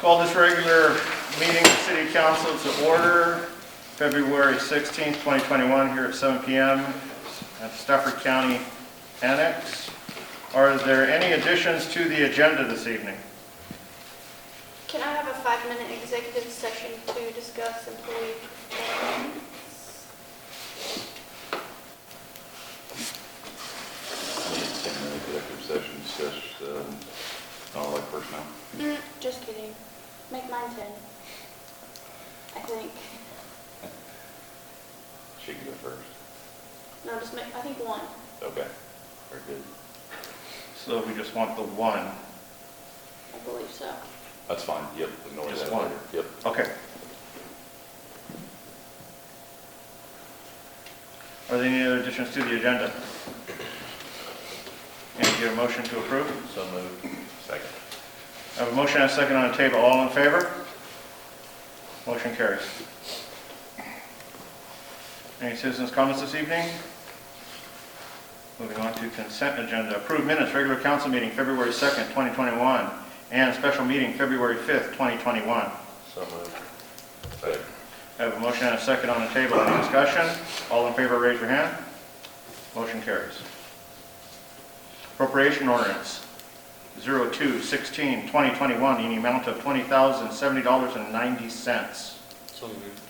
Call this regular meeting of City Council to order, February 16th, 2021, here at 7 p.m. at Stafford County Annex. Are there any additions to the agenda this evening? Can I have a 5-minute executive session to discuss employee performance? Need 10-minute executive session, discuss, like personnel. Just kidding. Make mine 10. I think. She can go first. No, just make, I think one. Okay, very good. So we just want the one. I believe so. That's fine, yep, ignore Just that one. later. Yep. Okay. Are there any other additions to the agenda? And get a motion to approve? So moved. Second. I have a motion and a second on the table. All in favor? Motion carries. Any citizens' comments this evening? Moving on to consent agenda. Approved minutes, regular council meeting February 2nd, 2021, and special meeting February 5th, 2021. So moved. Second. I have a motion and a second on the table. Any discussion? All in favor, raise your hand. Motion carries. Appropriation ordinance 02-16-2021 in the amount of $20,070.90. So moved.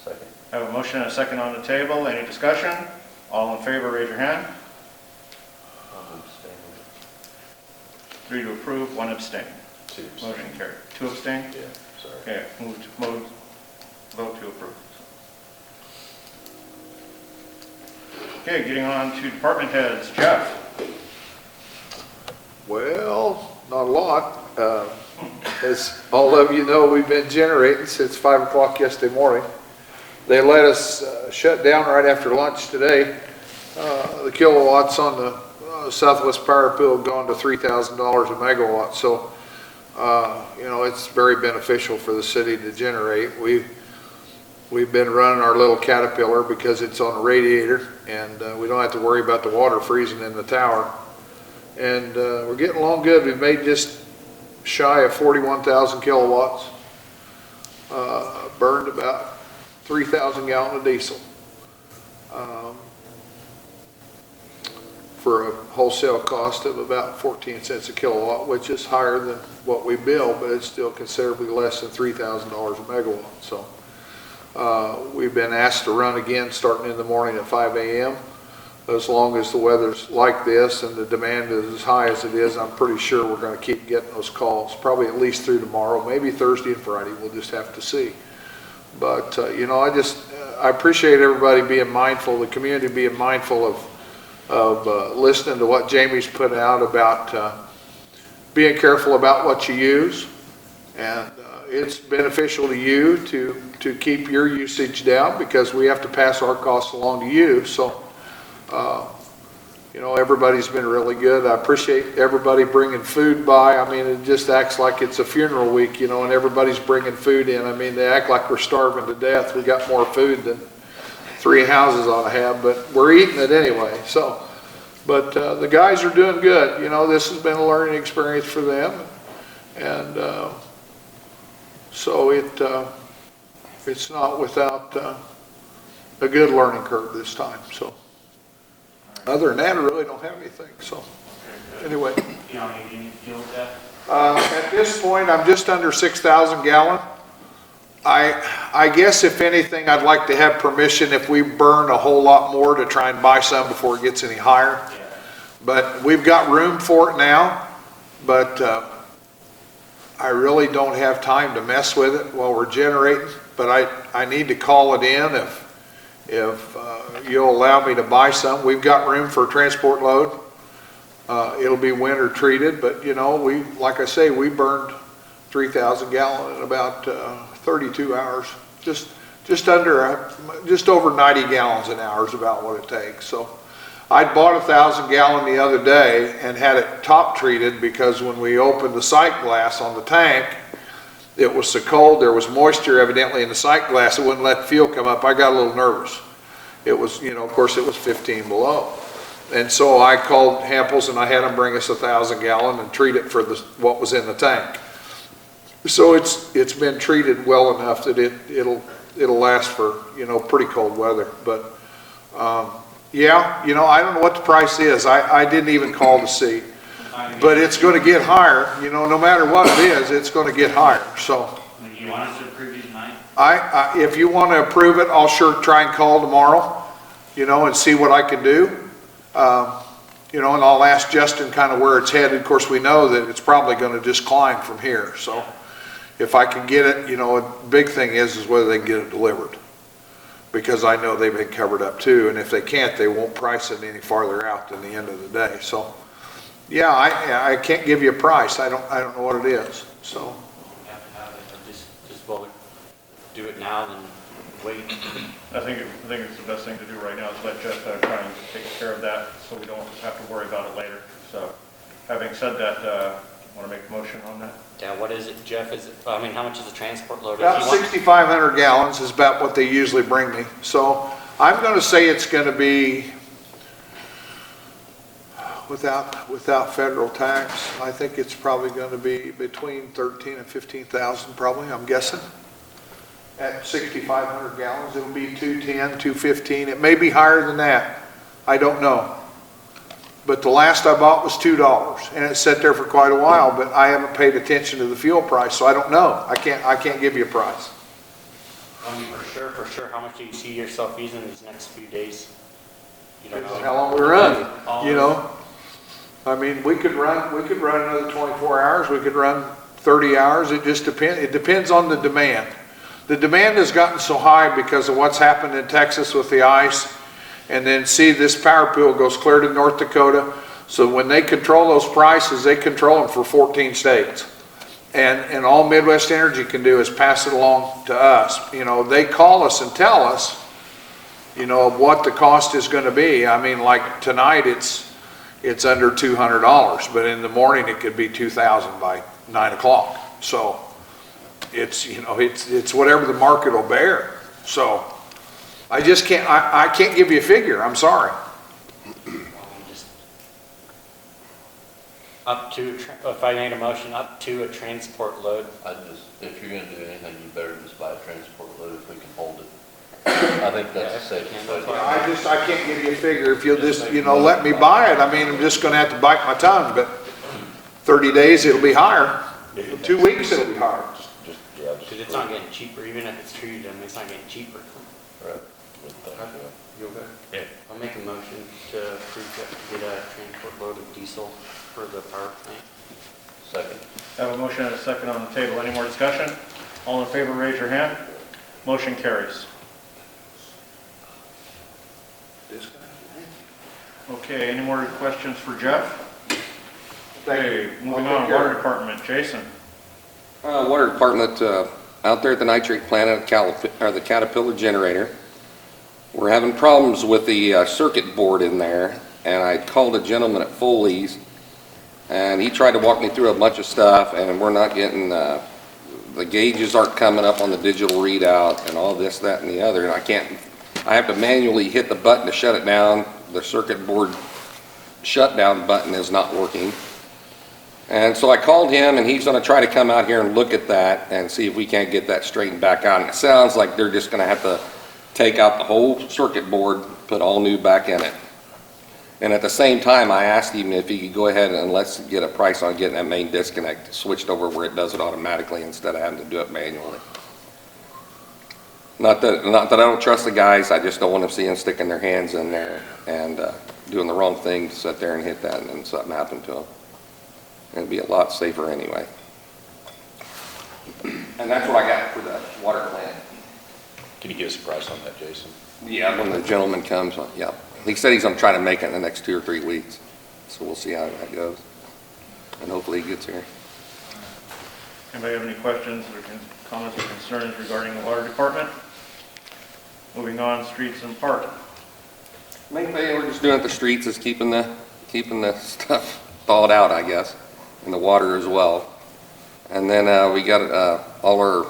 Second. I have a motion and a second on the table. Any discussion? All in favor, raise your hand. I'm abstaining. 3 to approve, 1 abstain. 2. Motion carried. 2 abstain? Yeah, sorry. Okay, vote to approve. Okay, getting on to department heads. Jeff? Well, not a lot. As all of you know, we've been generating since 5 o'clock yesterday morning. They let us shut down right after lunch today. The kilowatts on the Southwest Power Bill have gone to $3,000 a megawatt. So, it's very beneficial for the city to generate. We've been running our little Caterpillar because it's on a radiator, and we don't have to worry about the water freezing in the tower. And we're getting along good. We've made just shy of 41,000 kilowatts, burned about 3,000 gallons of diesel for a wholesale cost of about 14 cents a kilowatt, which is higher than what we bill, but it's still considerably less than $3,000 a megawatt. So we've been asked to run again starting in the morning at 5 a.m. As long as the weather's like this and the demand is as high as it is, I'm pretty sure we're going to keep getting those calls, probably at least through tomorrow, maybe Thursday and Friday. We'll just have to see. But, I appreciate everybody being mindful, the community being mindful of listening to what Jamie's put out about being careful about what you use. And it's beneficial to you to keep your usage down because we have to pass our costs along to you. So, everybody's been really good. I appreciate everybody bringing food by. I mean, it just acts like it's a funeral week, and everybody's bringing food in. I mean, they act like we're starving to death. We got more food than 3 houses ought to have, but we're eating it anyway. So, but the guys are doing good. This has been a learning experience for them. And so it's not without a good learning curve this time. So. Other than that, I really don't have anything. So, anyway. At this point, I'm just under 6,000 gallon. I guess if anything, I'd like to have permission if we burn a whole lot more to try and buy some before it gets any higher. But we've got room for it now. But I really don't have time to mess with it while we're generating. But I need to call it in if you'll allow me to buy some. We've got room for a transport load. It'll be winter treated, but like I say, we burned 3,000 gallons in about 32 hours. Just over 90 gallons an hour is about what it takes. So I'd bought 1,000 gallon the other day and had it top treated because when we opened the sight glass on the tank, it was so cold, there was moisture evidently in the sight glass, it wouldn't let fuel come up. I got a little nervous. It was, of course it was 15 below. And so I called Hamples and I had them bring us 1,000 gallon and treat it for what was in the tank. So it's been treated well enough that it'll last for, pretty cold weather. But, yeah, I don't know what the price is. I didn't even call to see. But it's going to get higher, no matter what it is, it's going to get higher, so. Do you want us to approve these tonight? If you want to approve it, I'll sure try and call tomorrow, and see what I can do. And I'll ask Justin kind of where it's headed. Of course, we know that it's probably going to just climb from here, so if I can get it, a big thing is whether they can get it delivered. Because I know they've been covered up too, and if they can't, they won't price it any farther out than the end of the day, so. Yeah, I can't give you a price. I don't know what it is, so. We have to have it, or just well, do it now than wait. I think it's the best thing to do right now is let Jeff try and take care of that so we don't have to worry about it later. So having said that, want to make a motion on that? Yeah, what is it, Jeff? How much is the transport load? About 6,500 gallons is about what they usually bring me. So I'm going to say it's going to be, without federal tax, I think it's probably going to be between 13 and 15,000 probably, I'm guessing. At 6,500 gallons, it'll be 210, 215. It may be higher than that. I don't know. But the last I bought was $2, and it sat there for quite a while, but I haven't paid attention to the fuel price, so I don't know. I can't give you a price. For sure, how much do you see yourself using these next few days? You don't know. How long we run, I mean, we could run another 24 hours, we could run 30 hours, it just depends. It depends on the demand. The demand has gotten so high because of what's happened in Texas with the ice. And then see, this power pool goes clear to North Dakota. So when they control those prices, they control them for 14 states. And all Midwest Energy can do is pass it along to us. They call us and tell us, what the cost is going to be. I mean, like tonight it's under $200, but in the morning it could be $2,000 by 9 o'clock. So it's whatever the market will bear. So I just can't, I can't give you a figure, I'm sorry. Just up to, if I made a motion, up to a transport load. If you're gonna do anything, you better just buy a transport load if we can hold it. I think that's the safest way. I can't give you a figure. If you'll just, let me buy it, I mean, I'm just gonna have to bite my tongue, but 30 days it'll be higher. 2 weeks it'll be higher. Because it's not getting cheaper, even if it's treated, it's not getting cheaper. Right. You okay? Yeah. I'll make a motion to approve to get a transport load of diesel for the power plant. Second. I have a motion and a second on the table. Any more discussion? All in favor, raise your hand. Motion carries. Okay, any more questions for Jeff? Okay, moving on, Water Department, Jason. Water Department, out there at the nitrate plant at the Caterpillar generator, we're having problems with the circuit board in there, and I called a gentleman at Foley's, and he tried to walk me through a bunch of stuff, and we're not getting, the gauges aren't coming up on the digital readout, and all this, that, and the other, and I have to manually hit the button to shut it down. The circuit board shutdown button is not working. And so I called him, and he's going to try to come out here and look at that and see if we can't get that straightened back out. And it sounds like they're just going to have to take out the whole circuit board, put all new back in it. And at the same time, I asked him if he could go ahead and let's get a price on getting that main disconnect switched over where it does it automatically instead of having to do it manually. Not that I don't trust the guys, I just don't want them seeing sticking their hands in there and doing the wrong thing to sit there and hit that and then something happened to them. It'd be a lot safer anyway. And that's what I got for the water plant. Can you give us a price on that, Jason? Yeah, when the gentleman comes, yeah. He said he's gonna try to make it in the next 2 or 3 weeks. So we'll see how that goes. And hopefully he gets here. Anybody have any questions or comments or concerns regarding the Water Department? Moving on, streets and park. Main thing we're just doing at the streets is keeping the stuff thawed out, I guess, and the water as well. And then we got all our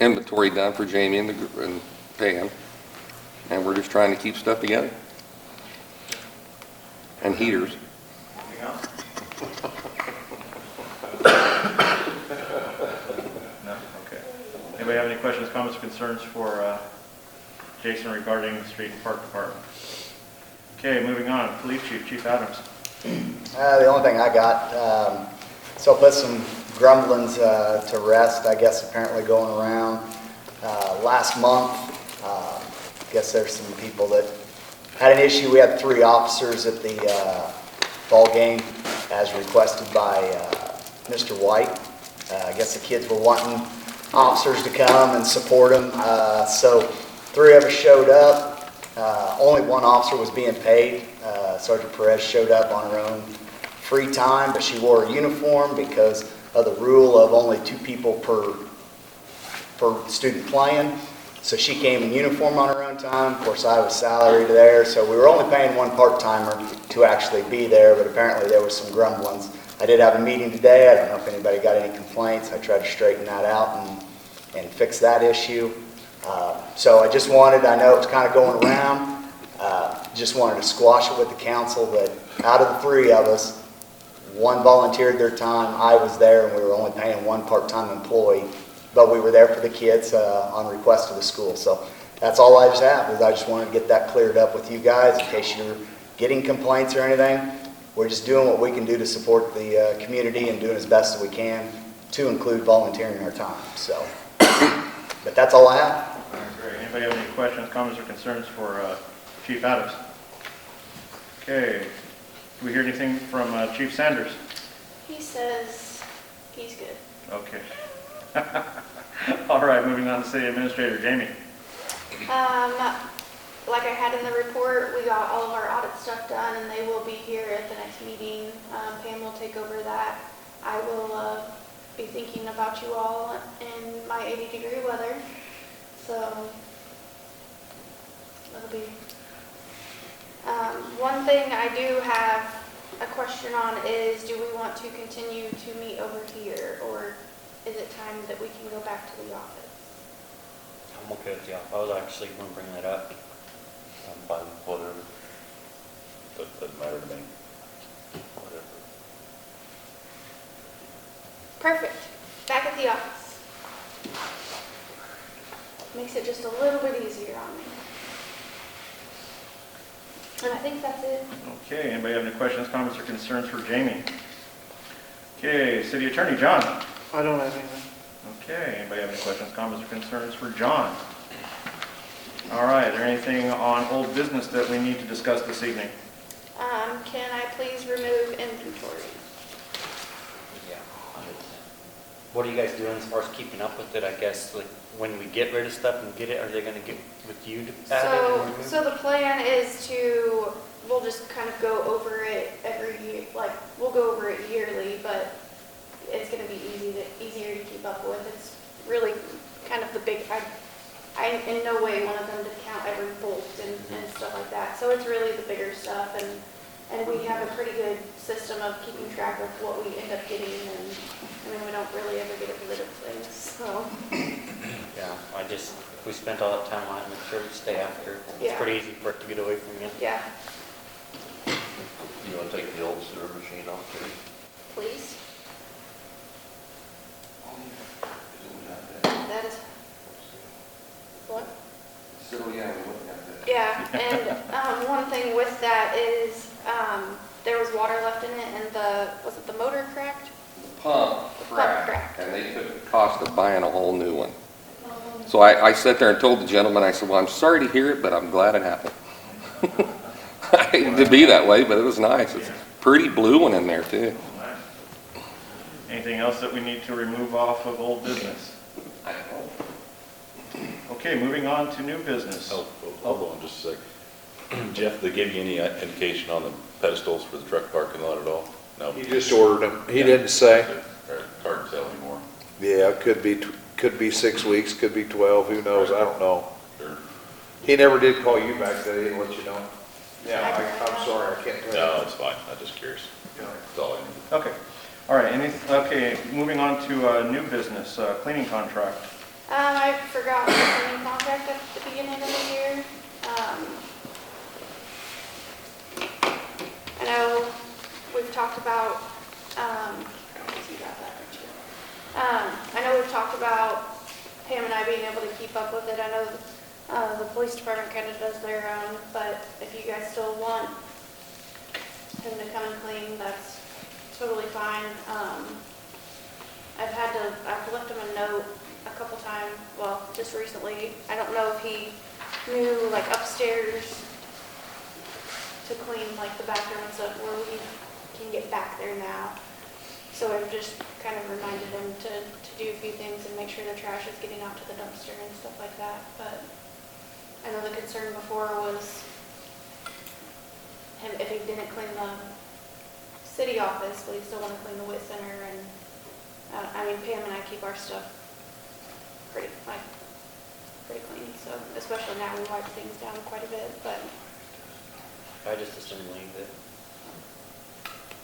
inventory done for Jamie and Pam, and we're just trying to keep stuff together. And heaters. Anything else? Anybody have any questions, comments, or concerns for Jason regarding the street and park department? Okay, moving on. Police Chief, Chief Adams. The only thing I got, so put some grumblings to rest, I guess, apparently going around. Last month, I guess there's some people that had an issue. We had 3 officers at the ball game as requested by Mr. White. I guess the kids were wanting officers to come and support them. So 3 of us showed up. Only 1 officer was being paid. Sergeant Perez showed up on her own free time, but she wore a uniform because of the rule of only 2 people per student playing. So she came in uniform on her own time. Of course, I was salaried there, so we were only paying 1 part-timer to actually be there, but apparently there was some grumblings. I did have a meeting today. I don't know if anybody got any complaints. I tried to straighten that out and fix that issue. So I just wanted, I know it's kind of going around, just wanted to squash it with the council that out of the 3 of us, 1 volunteered their time. I was there, and we were only paying 1 part-time employee, but we were there for the kids on request of the school. So that's all I just have, is I just wanted to get that cleared up with you guys in case you're getting complaints or anything. We're just doing what we can do to support the community and doing as best as we can to include volunteering our time. So, but that's all I have. All right, great. Anybody have any questions, comments, or concerns for Chief Adams? Okay. Do we hear anything from Chief Sanders? He says he's good. Okay. All right, moving on to City Administrator Jamie. Like I had in the report, we got all of our audit stuff done, and they will be here at the next meeting. Pam will take over that. I will be thinking about you all in my 80-degree weather. So that'll be. One thing I do have a question on is, do we want to continue to meet over here, or is it time that we can go back to the office? I'm okay with the office. I was actually going to bring that up. I'm fine with whatever. Doesn't matter to me. Whatever. Perfect. Back at the office. Makes it just a little bit easier on me. And I think that's it. Okay, anybody have any questions, comments, or concerns for Jamie? Okay, City Attorney John. I don't have anything. Okay, anybody have any questions, comments, or concerns for John? All right, is there anything on old business that we need to discuss this evening? Can I please remove inventory? Yeah. What are you guys doing as far as keeping up with it? I guess, like, when we get rid of stuff and get it, are they going to get with you to add it and remove it? So the plan is we'll just kind of go over it every year, like, we'll go over it yearly, but it's going to be easier to keep up with. It's really kind of the big, I in no way wanted them to count every bolt and stuff like that. So it's really the bigger stuff, and we have a pretty good system of keeping track of what we end up getting, and I mean, we don't really ever get rid of things, so. Yeah, we spent all that time on it, make sure we stay after. It's Yeah. pretty easy for it to get away from you. Yeah, You want to take the old sewer machine off too? please. That is, what? So, yeah, we looked at that. Yeah, and one thing with that is there was water left in it, and was it the motor cracked? Pump cracked. cracked, and they took the cost of buying a whole new one. So I sat there and told the gentleman, I said, well, I'm sorry to hear it, but I'm glad it happened. I hate to be that way, but it was nice. It's a pretty blue one in there, too. Anything else that we need to remove off of old business? Okay, moving on to new business. Hold on just a sec. Jeff, they gave you any indication on the pedestals for the truck parking lot at all? No? He just ordered them. He didn't say. Hard to tell anymore. Yeah, it could be 6 weeks, could be 12, who knows, I don't know. Sure. He never did call you back today and let you know. Yeah, I'm sorry, I can't tell you. No, it's fine. I'm just curious. That's all I need. Okay, all right, okay, moving on to new business, cleaning contract. I forgot the cleaning contract at the beginning of the year. I know we've talked about, you got that, don't you? I know we've talked about Pam and I being able to keep up with it. I know the police department kind of does their own, but if you guys still want him to come and clean, that's totally fine. I've left him a note a couple times, well, just recently. I don't know if he knew, like, upstairs to clean, like, the bathroom and stuff, where he can get back there now. So I've just kind of reminded him to do a few things and make sure the trash is getting out to the dumpster and stuff like that. But I know the concern before was him, if he didn't clean the city office, would he still want to clean the wit center? And I mean, Pam and I keep our stuff pretty clean. So especially now, we wipe things down quite a bit. But I just assume leave it.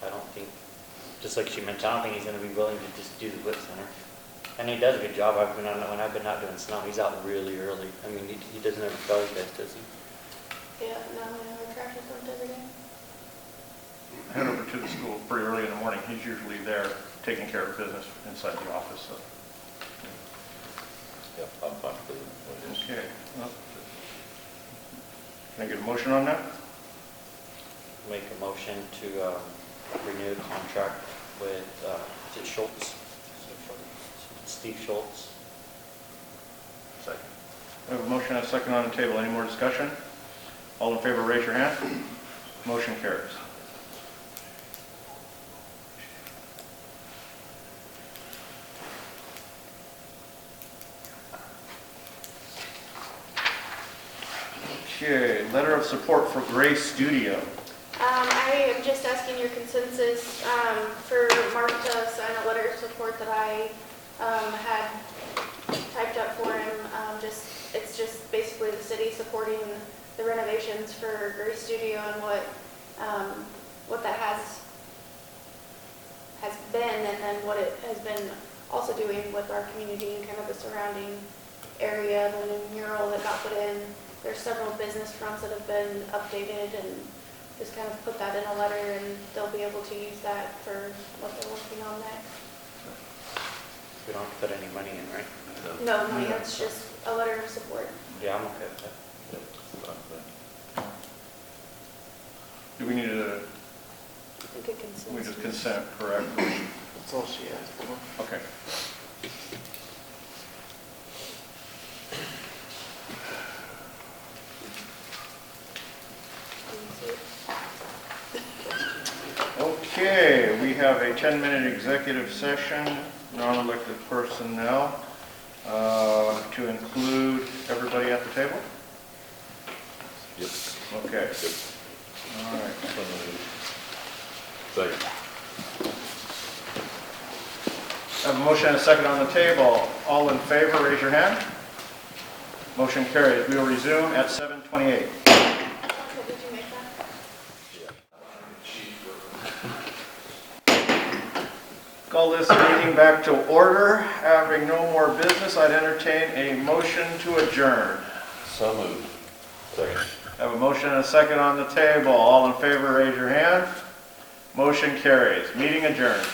I don't think, just like she mentioned, I don't think he's gonna be willing to just do the WIP center. And he does a good job. When I've been out doing snow, he's out really early. I mean, he doesn't ever tell you guys, does he? yeah, no, our trash is dumped every day. Head over to the school pretty early in the morning. He's usually there taking care of business inside the office, so. Yep, I'm fine with it. Okay. Well, can I get a motion on that? Make a motion to renew the contract with, is it Schultz? Steve Schultz. Second. We have a motion and a second on the table. Any more discussion? All in favor, raise your hand. Motion carries. Okay, letter of support for Gray Studio. I am just asking your consensus for Mark to sign a letter of support that I had typed up for him. It's just basically the city supporting the renovations for Gray Studio and what that has been, and then what it has been also doing with our community and kind of the surrounding area. The new mural that got put in. There's several business fronts that have been updated, and just kind of put that in a letter, and they'll be able to use that for what they're working on next. We don't have to put any money in, right? No money, that's just a letter of support. Yeah, I'm okay with that. Yep, fine with that. Do we need to, I think a consensus. we just consent, correct? That's all she asked for. Okay. Okay, we have a 10-minute executive session, non-elected personnel, to include everybody at the table? Yep. Okay. Yep. All right. Second. I have a motion and a second on the table. All in favor, raise your hand. Motion carries. We will resume at 7:28. Okay, did you make that? Call this meeting back to order. Having no more business, I'd entertain a motion to adjourn. So moved. Second. I have a motion and a second on the table. All in favor, raise your hand. Motion carries. Meeting adjourned.